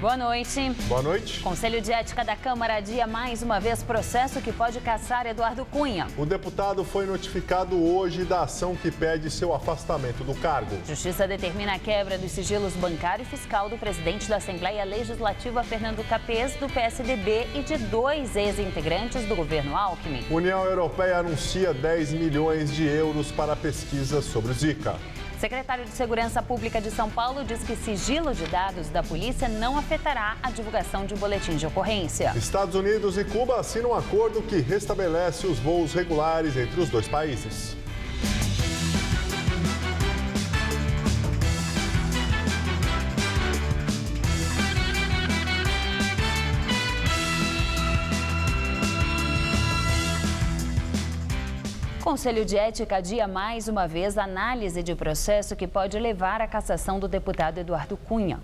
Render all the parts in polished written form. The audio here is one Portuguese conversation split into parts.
Boa noite. Boa noite. Conselho de Ética da Câmara adia mais uma vez processo que pode caçar Eduardo Cunha. O deputado foi notificado hoje da ação que pede seu afastamento do cargo. Justiça determina a quebra dos sigilos bancário e fiscal do presidente da Assembleia Legislativa, Fernando Capês, do PSDB, e de 2 ex-integrantes do governo Alckmin. União Europeia anuncia 10 milhões de euros para pesquisa sobre o Zika. Secretário de Segurança Pública de São Paulo diz que sigilo de dados da polícia não afetará a divulgação de boletim de ocorrência. Estados Unidos e Cuba assinam um acordo que restabelece os voos regulares entre os dois países. O Conselho de Ética adia mais uma vez a análise de processo que pode levar à cassação do deputado Eduardo Cunha.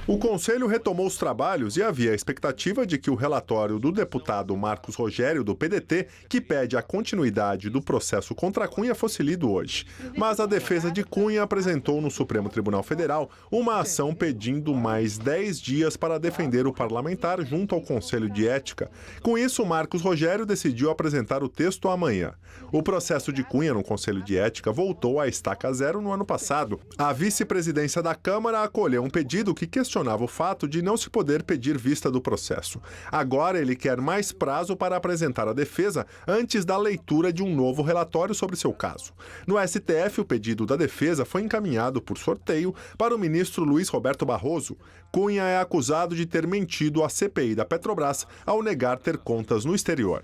O Conselho retomou os trabalhos e havia a expectativa de que o relatório do deputado Marcos Rogério, do PDT, que pede a continuidade do processo contra Cunha, fosse lido hoje. Mas a defesa de Cunha apresentou no Supremo Tribunal Federal uma ação pedindo mais 10 dias para defender o parlamentar junto ao Conselho de Ética. Com isso, Marcos Rogério decidiu apresentar o texto amanhã. O processo de Cunha no Conselho de Ética voltou à estaca zero no ano passado. A vice-presidência da Câmara acolheu um pedido que questionava o fato de não se poder pedir vista do processo. Agora ele quer mais prazo para apresentar a defesa antes da leitura de um novo relatório sobre seu caso. No STF, o pedido da defesa foi encaminhado por sorteio para o ministro Luiz Roberto Barroso. Cunha é acusado de ter mentido à CPI da Petrobras ao negar ter contas no exterior.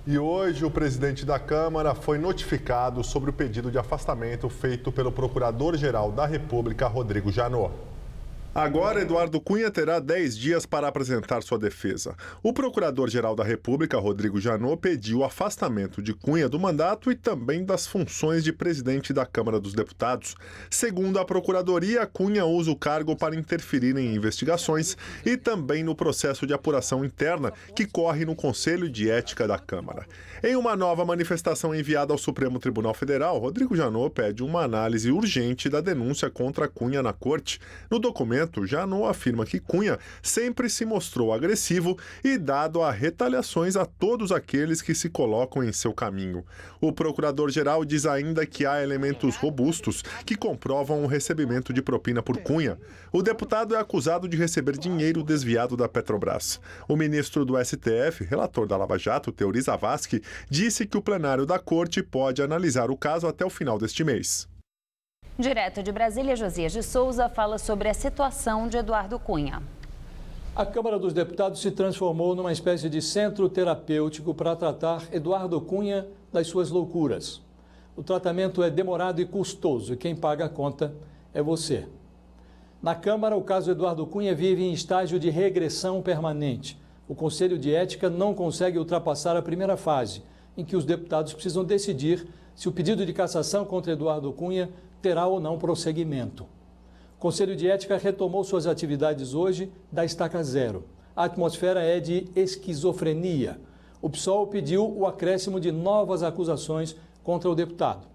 E hoje o presidente da Câmara foi notificado sobre o pedido de afastamento feito pelo Procurador-Geral da República, Rodrigo Janot. Agora, Eduardo Cunha terá 10 dias para apresentar sua defesa. O Procurador-Geral da República, Rodrigo Janot, pediu o afastamento de Cunha do mandato e também das funções de presidente da Câmara dos Deputados. Segundo a Procuradoria, Cunha usa o cargo para interferir em investigações e também no processo de apuração interna que corre no Conselho de Ética da Câmara. Em uma nova manifestação enviada ao Supremo Tribunal Federal, Rodrigo Janot pede uma análise urgente da denúncia contra Cunha na Corte. No documento, Janot afirma que Cunha sempre se mostrou agressivo e dado a retaliações a todos aqueles que se colocam em seu caminho. O procurador-geral diz ainda que há elementos robustos que comprovam o recebimento de propina por Cunha. O deputado é acusado de receber dinheiro desviado da Petrobras. O ministro do STF, relator da Lava Jato, Teori Zavascki, disse que o plenário da Corte pode analisar o caso até o final deste mês. Direto de Brasília, Josias de Souza fala sobre a situação de Eduardo Cunha. A Câmara dos Deputados se transformou numa espécie de centro terapêutico para tratar Eduardo Cunha das suas loucuras. O tratamento é demorado e custoso e quem paga a conta é você. Na Câmara, o caso Eduardo Cunha vive em estágio de regressão permanente. O Conselho de Ética não consegue ultrapassar a primeira fase, em que os deputados precisam decidir se o pedido de cassação contra Eduardo Cunha terá ou não prosseguimento. O Conselho de Ética retomou suas atividades hoje da estaca zero. A atmosfera é de esquizofrenia. O PSOL pediu o acréscimo de novas acusações contra o deputado.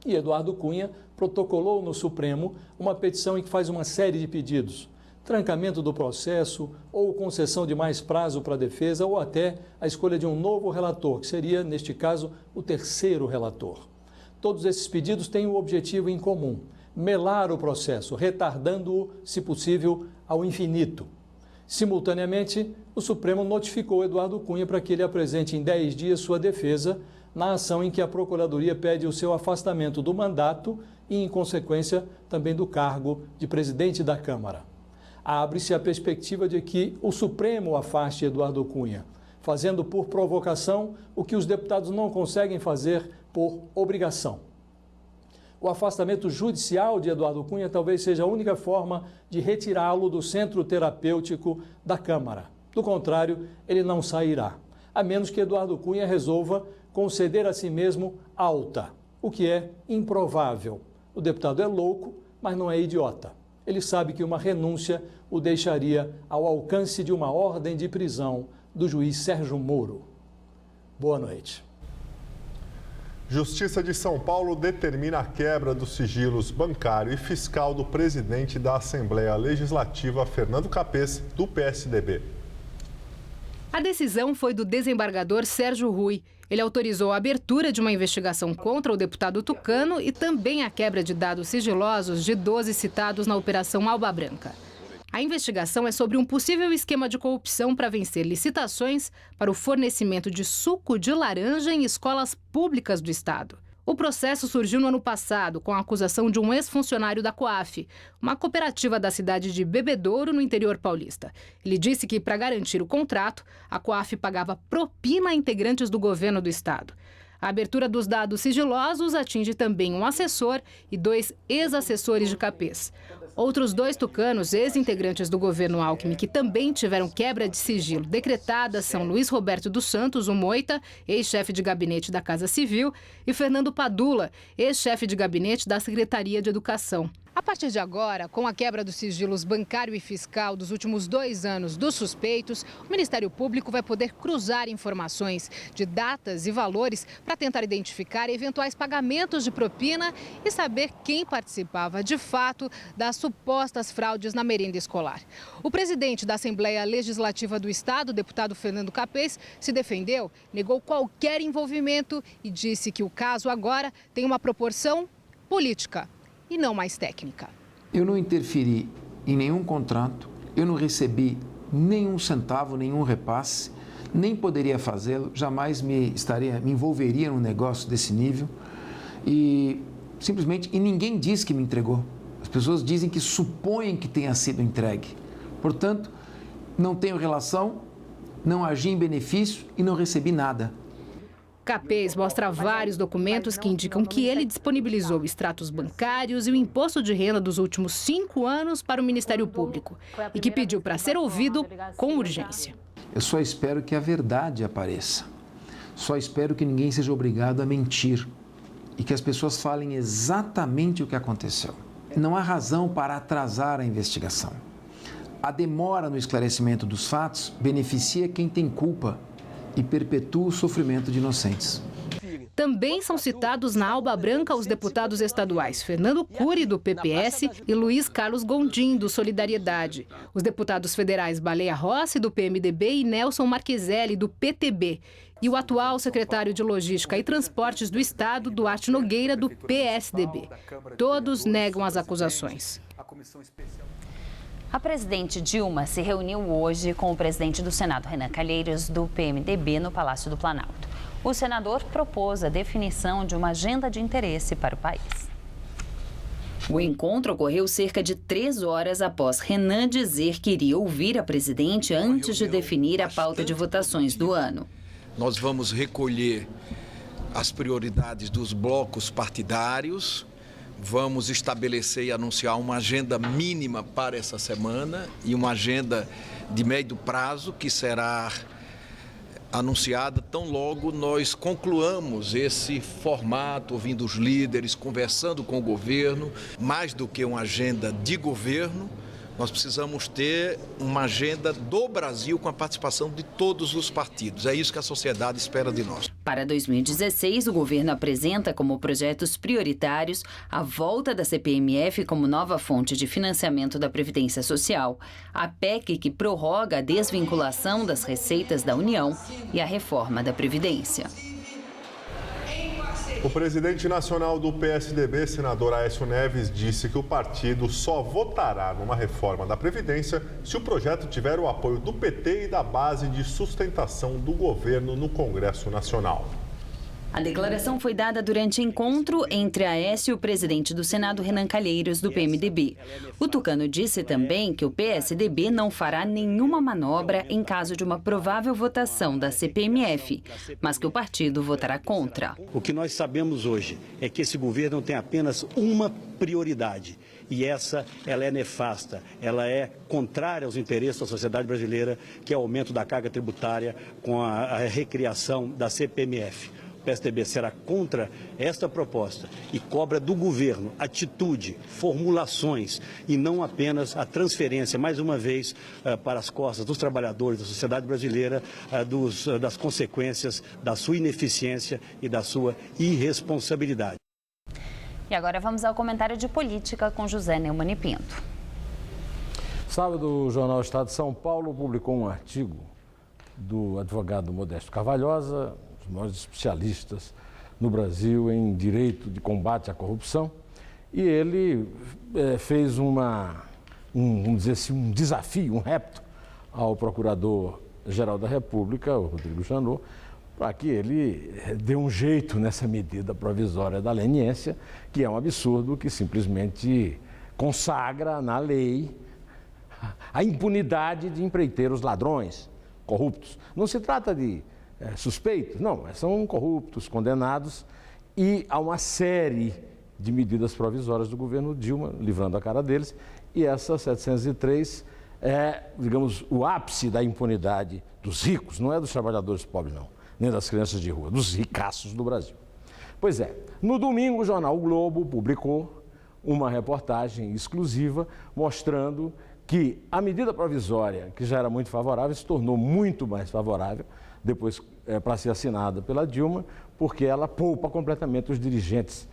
E Eduardo Cunha protocolou no Supremo uma petição em que faz uma série de pedidos. Trancamento do processo, ou concessão de mais prazo para a defesa, ou até a escolha de um novo relator, que seria, neste caso, o terceiro relator. Todos esses pedidos têm um objetivo em comum: melar o processo, retardando-o, se possível, ao infinito. Simultaneamente, o Supremo notificou Eduardo Cunha para que ele apresente em 10 dias sua defesa na ação em que a Procuradoria pede o seu afastamento do mandato e, em consequência, também do cargo de presidente da Câmara. Abre-se a perspectiva de que o Supremo afaste Eduardo Cunha, fazendo por provocação o que os deputados não conseguem fazer por obrigação. O afastamento judicial de Eduardo Cunha talvez seja a única forma de retirá-lo do centro terapêutico da Câmara. Do contrário, ele não sairá, a menos que Eduardo Cunha resolva conceder a si mesmo alta, o que é improvável. O deputado é louco, mas não é idiota. Ele sabe que uma renúncia o deixaria ao alcance de uma ordem de prisão do juiz Sérgio Moro. Boa noite. Justiça de São Paulo determina a quebra dos sigilos bancário e fiscal do presidente da Assembleia Legislativa, Fernando Capês, do PSDB. A decisão foi do desembargador Sérgio Rui. Ele autorizou a abertura de uma investigação contra o deputado tucano e também a quebra de dados sigilosos de 12 citados na Operação Alba Branca. A investigação é sobre um possível esquema de corrupção para vencer licitações para o fornecimento de suco de laranja em escolas públicas do estado. O processo surgiu no ano passado com a acusação de um ex-funcionário da Coaf, uma cooperativa da cidade de Bebedouro, no interior paulista. Ele disse que, para garantir o contrato, a Coaf pagava propina a integrantes do governo do estado. A abertura dos dados sigilosos atinge também um assessor e 2 ex-assessores de Capês. Outros 2 tucanos, ex-integrantes do governo Alckmin, que também tiveram quebra de sigilo decretada, são Luiz Roberto dos Santos, o Moita, ex-chefe de gabinete da Casa Civil, e Fernando Padula, ex-chefe de gabinete da Secretaria de Educação. A partir de agora, com a quebra dos sigilos bancário e fiscal dos últimos 2 anos dos suspeitos, o Ministério Público vai poder cruzar informações de datas e valores para tentar identificar eventuais pagamentos de propina e saber quem participava de fato das supostas fraudes na merenda escolar. O presidente da Assembleia Legislativa do Estado, o deputado Fernando Capês, se defendeu, negou qualquer envolvimento e disse que o caso agora tem uma proporção política e não mais técnica. Eu não interferi em nenhum contrato, eu não recebi nenhum centavo, nenhum repasse, nem poderia fazê-lo, jamais me envolveria num negócio desse nível e ninguém diz que me entregou. As pessoas dizem que supõem que tenha sido entregue. Portanto, não tenho relação, não agi em benefício e não recebi nada. Capês mostra vários documentos que indicam que ele disponibilizou extratos bancários e o imposto de renda dos últimos 5 anos para o Ministério Público e que pediu para ser ouvido com urgência. Eu só espero que a verdade apareça. Só espero que ninguém seja obrigado a mentir e que as pessoas falem exatamente o que aconteceu. Não há razão para atrasar a investigação. A demora no esclarecimento dos fatos beneficia quem tem culpa e perpetua o sofrimento de inocentes. Também são citados na Alba Branca os deputados estaduais Fernando Cury, do PPS, e Luiz Carlos Gondim, do Solidariedade. Os deputados federais Baleia Rossi, do PMDB, e Nelson Marqueselli, do PTB. E o atual secretário de Logística e Transportes do Estado, Duarte Nogueira, do PSDB. Todos negam as acusações. A presidente Dilma se reuniu hoje com o presidente do Senado, Renan Calheiros, do PMDB, no Palácio do Planalto. O senador propôs a definição de uma agenda de interesse para o país. O encontro ocorreu cerca de 3 horas após Renan dizer que iria ouvir a presidente antes de definir a pauta de votações do ano. Nós vamos recolher as prioridades dos blocos partidários. Vamos estabelecer e anunciar uma agenda mínima para essa semana e uma agenda de médio prazo que será anunciada tão logo nós concluamos esse formato, ouvindo os líderes, conversando com o governo. Mais do que uma agenda de governo, nós precisamos ter uma agenda do Brasil com a participação de todos os partidos. É isso que a sociedade espera de nós. Para 2016, o governo apresenta como projetos prioritários a volta da CPMF como nova fonte de financiamento da Previdência Social, a PEC que prorroga a desvinculação das receitas da União e a reforma da Previdência. O presidente nacional do PSDB, senador Aécio Neves, disse que o partido só votará numa reforma da Previdência se o projeto tiver o apoio do PT e da base de sustentação do governo no Congresso Nacional. A declaração foi dada durante encontro entre Aécio e o presidente do Senado, Renan Calheiros, do PMDB. O tucano disse também que o PSDB não fará nenhuma manobra em caso de uma provável votação da CPMF, mas que o partido votará contra. O que nós sabemos hoje é que esse governo tem apenas uma prioridade. E ela é nefasta, ela é contrária aos interesses da sociedade brasileira, que é o aumento da carga tributária com a recriação da CPMF. PSDB será contra esta proposta e cobra do governo atitude, formulações e não apenas a transferência, mais uma vez, para as costas dos trabalhadores da sociedade brasileira, das consequências da sua ineficiência e da sua irresponsabilidade. E agora vamos ao comentário de política com José Neumann e Pinto. Sábado, o jornal Estado de São Paulo publicou um artigo do advogado Modesto Carvalhosa, um dos maiores especialistas no Brasil em direito de combate à corrupção, e ele fez vamos dizer assim, um desafio, um repto ao Procurador-Geral da República, o Rodrigo Janot, para que ele dê um jeito nessa medida provisória da leniência, que é um absurdo, que simplesmente consagra na lei a impunidade de empreiteiros ladrões, corruptos. Não se trata de suspeitos, não, são corruptos, condenados, e há uma série de medidas provisórias do governo Dilma, livrando a cara deles, e essa 703 é, digamos, o ápice da impunidade dos ricos, não é dos trabalhadores pobres, não, nem das crianças de rua, dos ricaços do Brasil. Pois é, no domingo o jornal O Globo publicou uma reportagem exclusiva mostrando que a medida provisória, que já era muito favorável, se tornou muito mais favorável depois para ser assinada pela Dilma, porque ela poupa completamente os dirigentes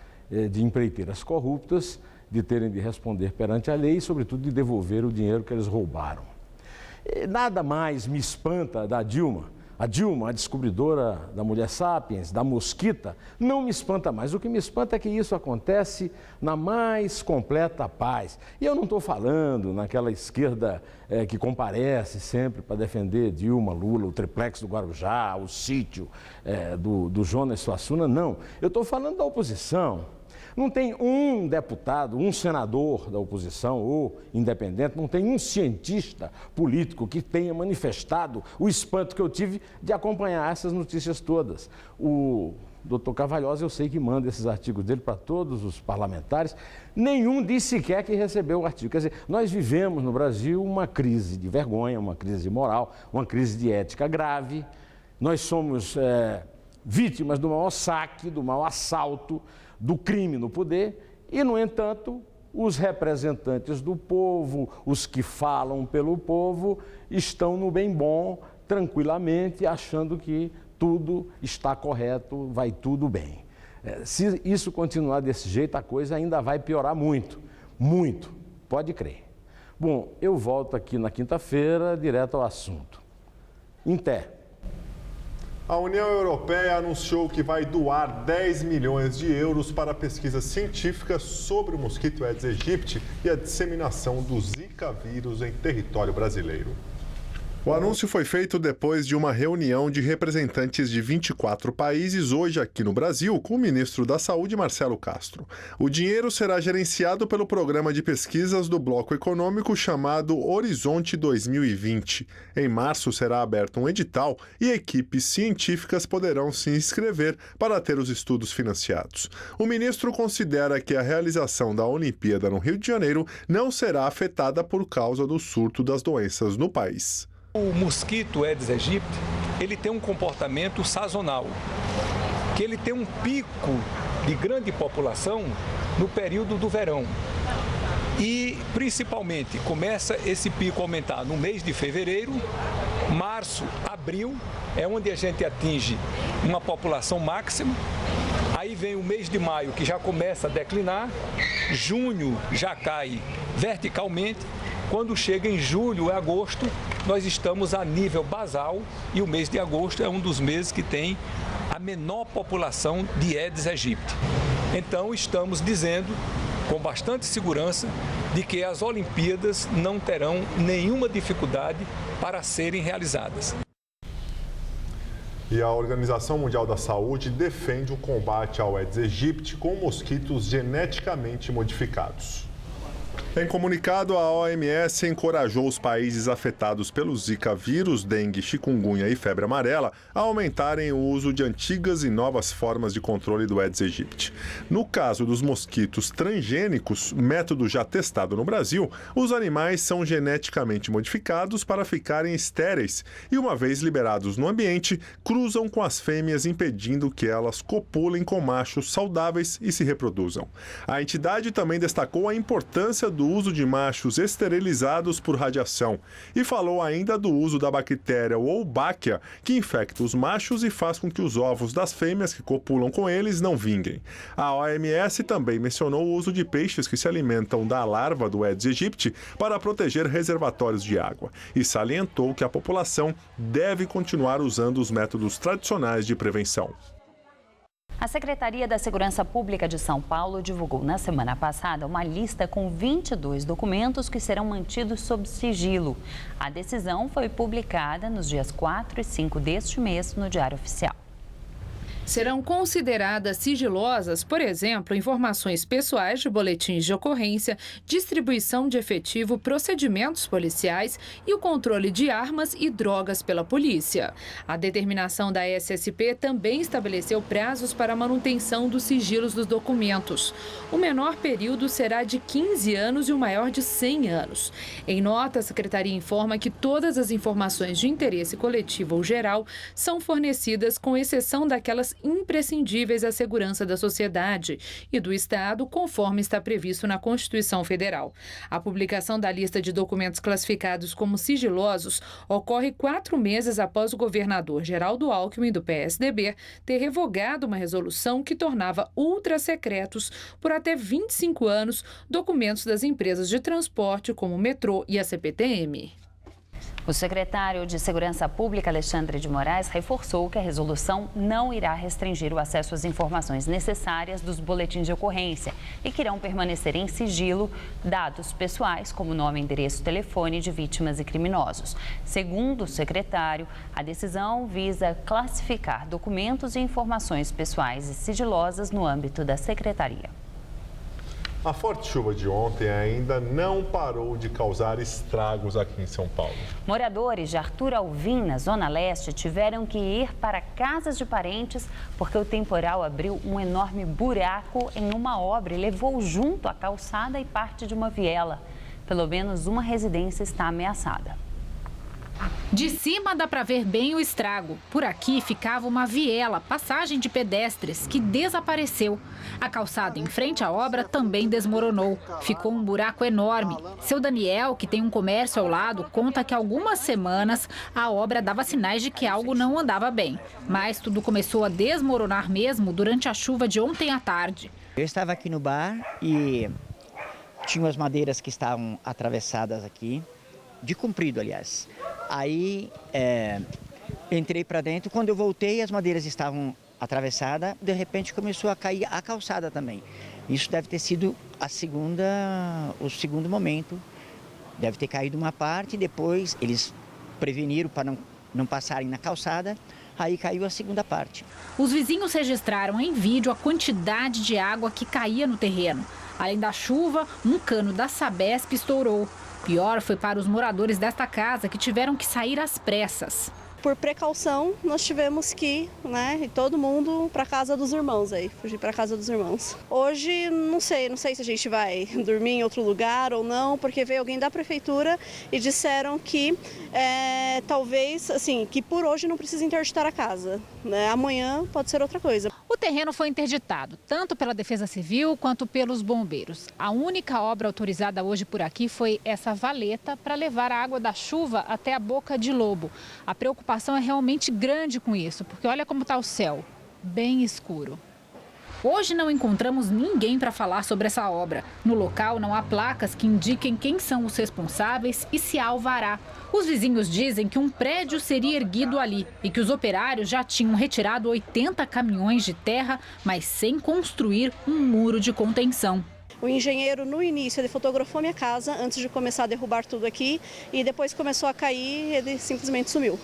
de empreiteiras corruptas de terem de responder perante a lei e, sobretudo, de devolver o dinheiro que eles roubaram. Nada mais me espanta da Dilma. A Dilma, a descobridora da mulher sapiens, da mosquita, não me espanta mais. O que me espanta é que isso acontece na mais completa paz. E eu não estou falando naquela esquerda que comparece sempre para defender Dilma, Lula, o triplex do Guarujá, o sítio do Jonas Suassuna, não. Eu estou falando da oposição. Não tem um deputado, um senador da oposição ou independente, não tem um cientista político que tenha manifestado o espanto que eu tive de acompanhar essas notícias todas. O doutor Carvalhosa, eu sei que manda esses artigos dele para todos os parlamentares, nenhum disse sequer que recebeu o artigo. Quer dizer, nós vivemos no Brasil uma crise de vergonha, uma crise moral, uma crise de ética grave. Nós somos vítimas do maior saque, do maior assalto, do crime no poder e, no entanto, os representantes do povo, os que falam pelo povo, estão no bem bom, tranquilamente, achando que tudo está correto, vai tudo bem. Se isso continuar desse jeito, a coisa ainda vai piorar muito, muito, pode crer. Bom, eu volto aqui na quinta-feira, direto ao assunto. Em té. A União Europeia anunciou que vai doar 10 milhões de euros para pesquisas científicas sobre o mosquito Aedes aegypti e a disseminação do Zika vírus em território brasileiro. O anúncio foi feito depois de uma reunião de representantes de 24 países hoje aqui no Brasil com o ministro da Saúde, Marcelo Castro. O dinheiro será gerenciado pelo programa de pesquisas do Bloco Econômico chamado Horizonte 2020. Em março será aberto um edital e equipes científicas poderão se inscrever para ter os estudos financiados. O ministro considera que a realização da Olimpíada no Rio de Janeiro não será afetada por causa do surto das doenças no país. O mosquito Aedes aegypti, ele tem um comportamento sazonal, que ele tem um pico de grande população no período do verão. E, principalmente, começa esse pico a aumentar no mês de fevereiro, março, abril, é onde a gente atinge uma população máxima. Aí vem o mês de maio, que já começa a declinar, junho já cai verticalmente. Quando chega em julho e agosto, nós estamos a nível basal e o mês de agosto é um dos meses que tem a menor população de Aedes aegypti. Então, estamos dizendo com bastante segurança de que as Olimpíadas não terão nenhuma dificuldade para serem realizadas. E a Organização Mundial da Saúde defende o combate ao Aedes aegypti com mosquitos geneticamente modificados. Em comunicado, a OMS encorajou os países afetados pelo Zika vírus, dengue, chikungunya e febre amarela a aumentarem o uso de antigas e novas formas de controle do Aedes aegypti. No caso dos mosquitos transgênicos, método já testado no Brasil, os animais são geneticamente modificados para ficarem estéreis e, uma vez liberados no ambiente, cruzam com as fêmeas, impedindo que elas copulem com machos saudáveis e se reproduzam. A entidade também destacou a importância do uso de machos esterilizados por radiação e falou ainda do uso da bactéria Wolbachia, que infecta os machos e faz com que os ovos das fêmeas que copulam com eles não vinguem. A OMS também mencionou o uso de peixes que se alimentam da larva do Aedes aegypti para proteger reservatórios de água e salientou que a população deve continuar usando os métodos tradicionais de prevenção. A Secretaria da Segurança Pública de São Paulo divulgou na semana passada uma lista com 22 documentos que serão mantidos sob sigilo. A decisão foi publicada nos dias 4 e 5 deste mês no Diário Oficial. Serão consideradas sigilosas, por exemplo, informações pessoais de boletins de ocorrência, distribuição de efetivo, procedimentos policiais e o controle de armas e drogas pela polícia. A determinação da SSP também estabeleceu prazos para a manutenção dos sigilos dos documentos. O menor período será de 15 anos e o maior de 100 anos. Em nota, a Secretaria informa que todas as informações de interesse coletivo ou geral são fornecidas, com exceção daquelas imprescindíveis à segurança da sociedade e do Estado, conforme está previsto na Constituição Federal. A publicação da lista de documentos classificados como sigilosos ocorre 4 meses após o governador Geraldo Alckmin, do PSDB, ter revogado uma resolução que tornava ultra-secretos por até 25 anos documentos das empresas de transporte como o metrô e a CPTM. O secretário de Segurança Pública, Alexandre de Moraes, reforçou que a resolução não irá restringir o acesso às informações necessárias dos boletins de ocorrência e que irão permanecer em sigilo dados pessoais, como nome, endereço, telefone de vítimas e criminosos. Segundo o secretário, a decisão visa classificar documentos e informações pessoais e sigilosas no âmbito da secretaria. A forte chuva de ontem ainda não parou de causar estragos aqui em São Paulo. Moradores de Arthur Alvim, na Zona Leste, tiveram que ir para casas de parentes porque o temporal abriu um enorme buraco em uma obra e levou junto a calçada e parte de uma viela. Pelo menos uma residência está ameaçada. De cima dá para ver bem o estrago. Por aqui ficava uma viela, passagem de pedestres, que desapareceu. A calçada em frente à obra também desmoronou. Ficou um buraco enorme. Seu Daniel, que tem um comércio ao lado, conta que há algumas semanas a obra dava sinais de que algo não andava bem. Mas tudo começou a desmoronar mesmo durante a chuva de ontem à tarde. Eu estava aqui no bar e tinha as madeiras que estavam atravessadas aqui, de comprido, aliás. Aí entrei para dentro, quando eu voltei as madeiras estavam atravessadas, de repente começou a cair a calçada também. Isso deve ter sido o segundo momento, deve ter caído uma parte, depois eles preveniram para não passarem na calçada, aí caiu a segunda parte. Os vizinhos registraram em vídeo a quantidade de água que caía no terreno. Além da chuva, um cano da Sabesp estourou. Pior foi para os moradores desta casa, que tiveram que sair às pressas. Por precaução, nós tivemos que ir, todo mundo para casa dos irmãos fugir para casa dos irmãos. Hoje, não sei se a gente vai dormir em outro lugar ou não, porque veio alguém da prefeitura e disseram que talvez, que por hoje não precisa interditar a casa, Amanhã pode ser outra coisa. O terreno foi interditado, tanto pela Defesa Civil quanto pelos bombeiros. A única obra autorizada hoje por aqui foi essa valeta para levar a água da chuva até a Boca de Lobo. A preocupação é realmente grande com isso, porque olha como está o céu, bem escuro. Hoje não encontramos ninguém para falar sobre essa obra. No local não há placas que indiquem quem são os responsáveis e se há alvará. Os vizinhos dizem que um prédio seria erguido ali e que os operários já tinham retirado 80 caminhões de terra, mas sem construir um muro de contenção. O engenheiro, no início, ele fotografou minha casa antes de começar a derrubar tudo aqui e depois começou a cair, ele simplesmente sumiu.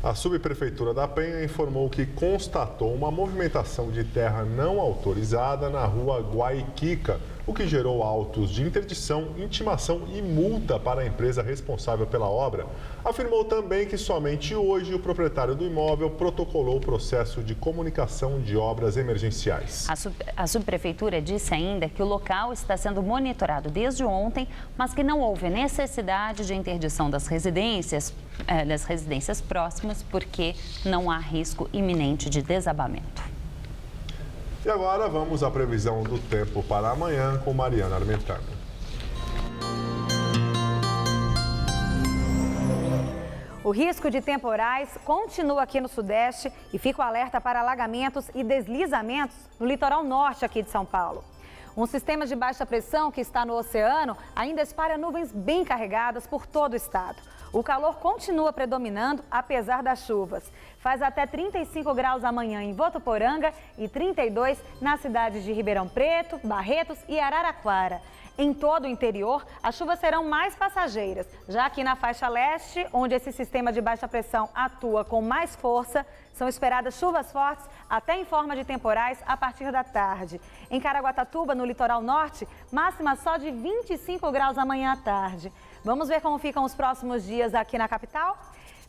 A subprefeitura da Penha informou que constatou uma movimentação de terra não autorizada na rua Guaiquica, o que gerou autos de interdição, intimação e multa para a empresa responsável pela obra. Afirmou também que somente hoje o proprietário do imóvel protocolou o processo de comunicação de obras emergenciais. A subprefeitura disse ainda que o local está sendo monitorado desde ontem, mas que não houve necessidade de interdição das residências próximas, porque não há risco iminente de desabamento. E agora vamos à previsão do tempo para amanhã com Mariana Armentano. O risco de temporais continua aqui no Sudeste e fica o alerta para alagamentos e deslizamentos no litoral norte aqui de São Paulo. Um sistema de baixa pressão que está no oceano ainda espalha nuvens bem carregadas por todo o estado. O calor continua predominando, apesar das chuvas. Faz até 35 graus amanhã em Votuporanga e 32 nas cidades de Ribeirão Preto, Barretos e Araraquara. Em todo o interior, as chuvas serão mais passageiras. Já aqui na faixa leste, onde esse sistema de baixa pressão atua com mais força, são esperadas chuvas fortes até em forma de temporais a partir da tarde. Em Caraguatatuba, no litoral norte, máxima só de 25 graus amanhã à tarde. Vamos ver como ficam os próximos dias aqui na capital?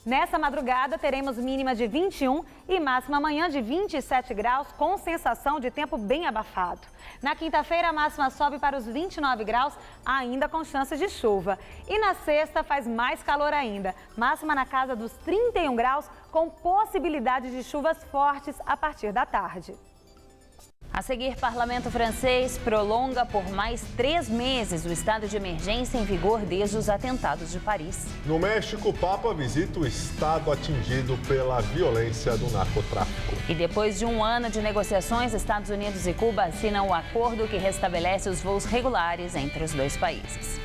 Nessa madrugada, teremos mínima de 21 e máxima amanhã de 27 graus, com sensação de tempo bem abafado. Na quinta-feira, a máxima sobe para os 29 graus, ainda com chance de chuva. E na sexta, faz mais calor ainda, máxima na casa dos 31 graus, com possibilidade de chuvas fortes a partir da tarde. A seguir, parlamento francês prolonga por mais 3 meses o estado de emergência em vigor desde os atentados de Paris. No México, o Papa visita o estado atingido pela violência do narcotráfico. E depois de um ano de negociações, Estados Unidos e Cuba assinam o acordo que restabelece os voos regulares entre os dois países.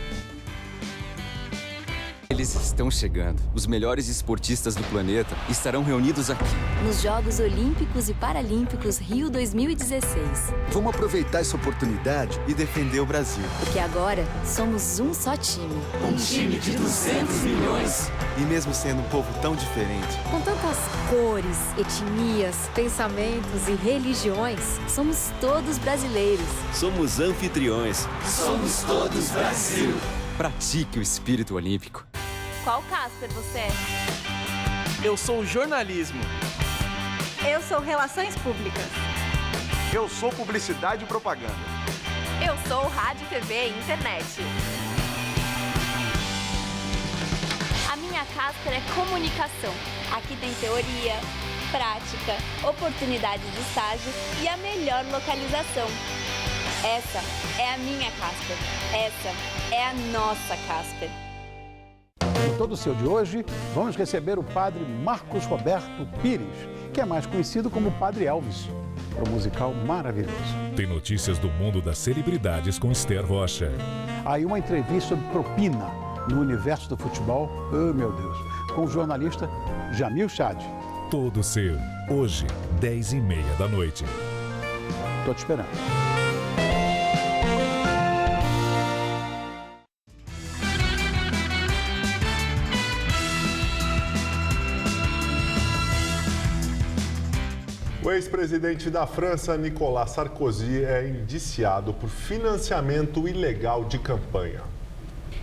Eles estão chegando. Os melhores esportistas do planeta estarão reunidos aqui. Nos Jogos Olímpicos e Paralímpicos Rio 2016. Vamos aproveitar essa oportunidade e defender o Brasil. Porque agora somos um só time. Um time de 200 milhões. E mesmo sendo um povo tão diferente. Com tantas cores, etnias, pensamentos e religiões, somos todos brasileiros. Somos anfitriões. Somos todos Brasil. Pratique o espírito olímpico. Qual Casper você é? Eu sou jornalismo. Eu sou relações públicas. Eu sou publicidade e propaganda. Eu sou rádio, TV e internet. A minha Casper é comunicação. Aqui tem teoria, prática, oportunidade de estágio e a melhor localização. Essa é a minha Casper. Essa é a nossa Casper. No Todo Seu de hoje, vamos receber o padre Marcos Roberto Pires, que é mais conhecido como Padre Elvis, para um musical maravilhoso. Tem notícias do mundo das celebridades com Esther Rocha. Aí uma entrevista sobre propina no universo do futebol, oh meu Deus, com o jornalista Jamil Chad. Todo Seu, hoje, 10h30 da noite. Tô te esperando. O ex-presidente da França, Nicolas Sarkozy, é indiciado por financiamento ilegal de campanha.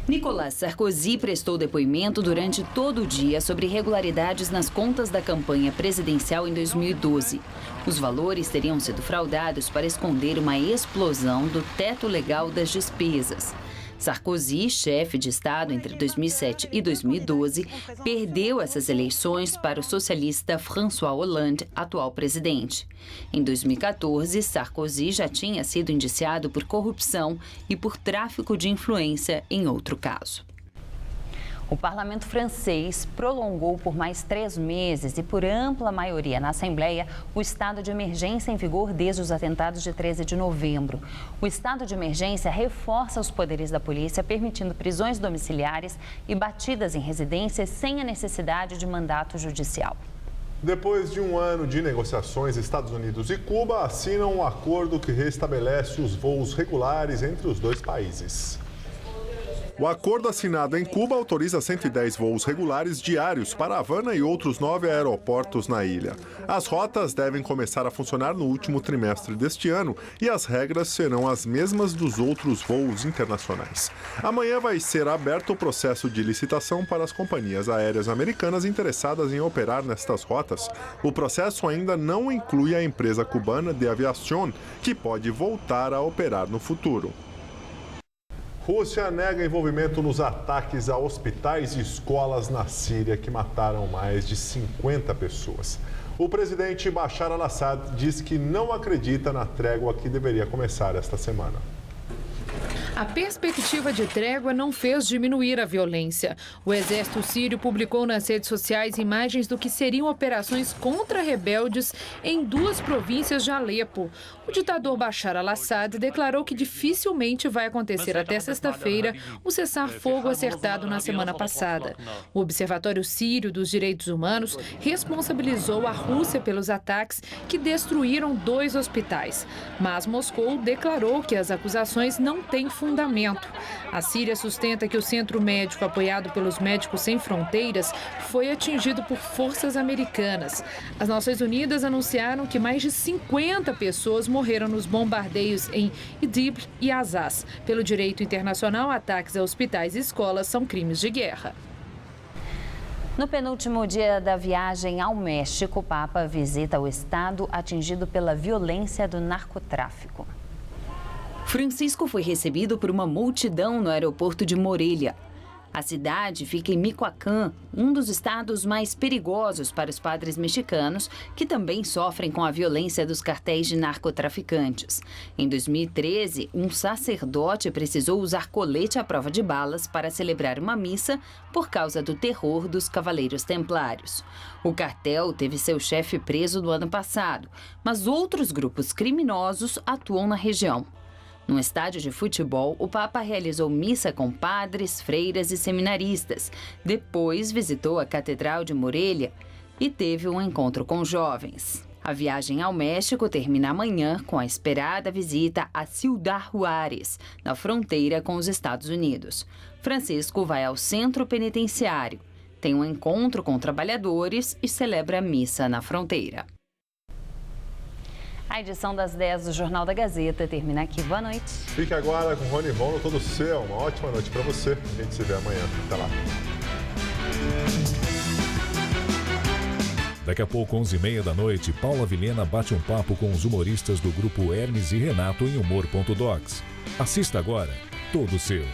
Nicolas Sarkozy prestou depoimento durante todo o dia sobre irregularidades nas contas da campanha presidencial em 2012. Os valores teriam sido fraudados para esconder uma explosão do teto legal das despesas. Sarkozy, chefe de Estado entre 2007 e 2012, perdeu essas eleições para o socialista François Hollande, atual presidente. Em 2014, Sarkozy já tinha sido indiciado por corrupção e por tráfico de influência em outro caso. O parlamento francês prolongou por mais 3 meses e por ampla maioria na Assembleia o estado de emergência em vigor desde os atentados de 13 de novembro. O estado de emergência reforça os poderes da polícia, permitindo prisões domiciliares e batidas em residências sem a necessidade de mandato judicial. Depois de um ano de negociações, Estados Unidos e Cuba assinam um acordo que restabelece os voos regulares entre os dois países. O acordo assinado em Cuba autoriza 110 voos regulares diários para Havana e outros 9 aeroportos na ilha. As rotas devem começar a funcionar no último trimestre deste ano e as regras serão as mesmas dos outros voos internacionais. Amanhã vai ser aberto o processo de licitação para as companhias aéreas americanas interessadas em operar nestas rotas. O processo ainda não inclui a empresa cubana de aviação, que pode voltar a operar no futuro. Rússia nega envolvimento nos ataques a hospitais e escolas na Síria que mataram mais de 50 pessoas. O presidente Bashar al-Assad diz que não acredita na trégua que deveria começar esta semana. A perspectiva de trégua não fez diminuir a violência. O exército sírio publicou nas redes sociais imagens do que seriam operações contra rebeldes em 2 províncias de Alepo. O ditador Bashar al-Assad declarou que dificilmente vai acontecer até sexta-feira o cessar-fogo acertado na semana passada. O Observatório Sírio dos Direitos Humanos responsabilizou a Rússia pelos ataques que destruíram 2 hospitais. Mas Moscou declarou que as acusações não têm fundamento. A Síria sustenta que o centro médico apoiado pelos Médicos Sem Fronteiras foi atingido por forças americanas. As Nações Unidas anunciaram que mais de 50 pessoas morreram nos bombardeios em Idlib e Azaz. Pelo direito internacional, ataques a hospitais e escolas são crimes de guerra. No penúltimo dia da viagem ao México, o Papa visita o estado atingido pela violência do narcotráfico. Francisco foi recebido por uma multidão no aeroporto de Morelia. A cidade fica em Michoacán, um dos estados mais perigosos para os padres mexicanos, que também sofrem com a violência dos cartéis de narcotraficantes. Em 2013, um sacerdote precisou usar colete à prova de balas para celebrar uma missa por causa do terror dos Cavaleiros Templários. O cartel teve seu chefe preso no ano passado, mas outros grupos criminosos atuam na região. No estádio de futebol, o Papa realizou missa com padres, freiras e seminaristas. Depois visitou a Catedral de Morelia e teve um encontro com jovens. A viagem ao México termina amanhã com a esperada visita a Ciudad Juárez, na fronteira com os Estados Unidos. Francisco vai ao centro penitenciário, tem um encontro com trabalhadores e celebra a missa na fronteira. A edição das 10 do Jornal da Gazeta termina aqui. Boa noite. Fique agora com o Rony Von no Todo Seu. Uma ótima noite para você. A gente se vê amanhã. Até lá. Daqui a pouco, 11h30 da noite, Paula Vilhena bate um papo com os humoristas do grupo Hermes e Renato em Humor.docs. Assista agora. Todo Seu.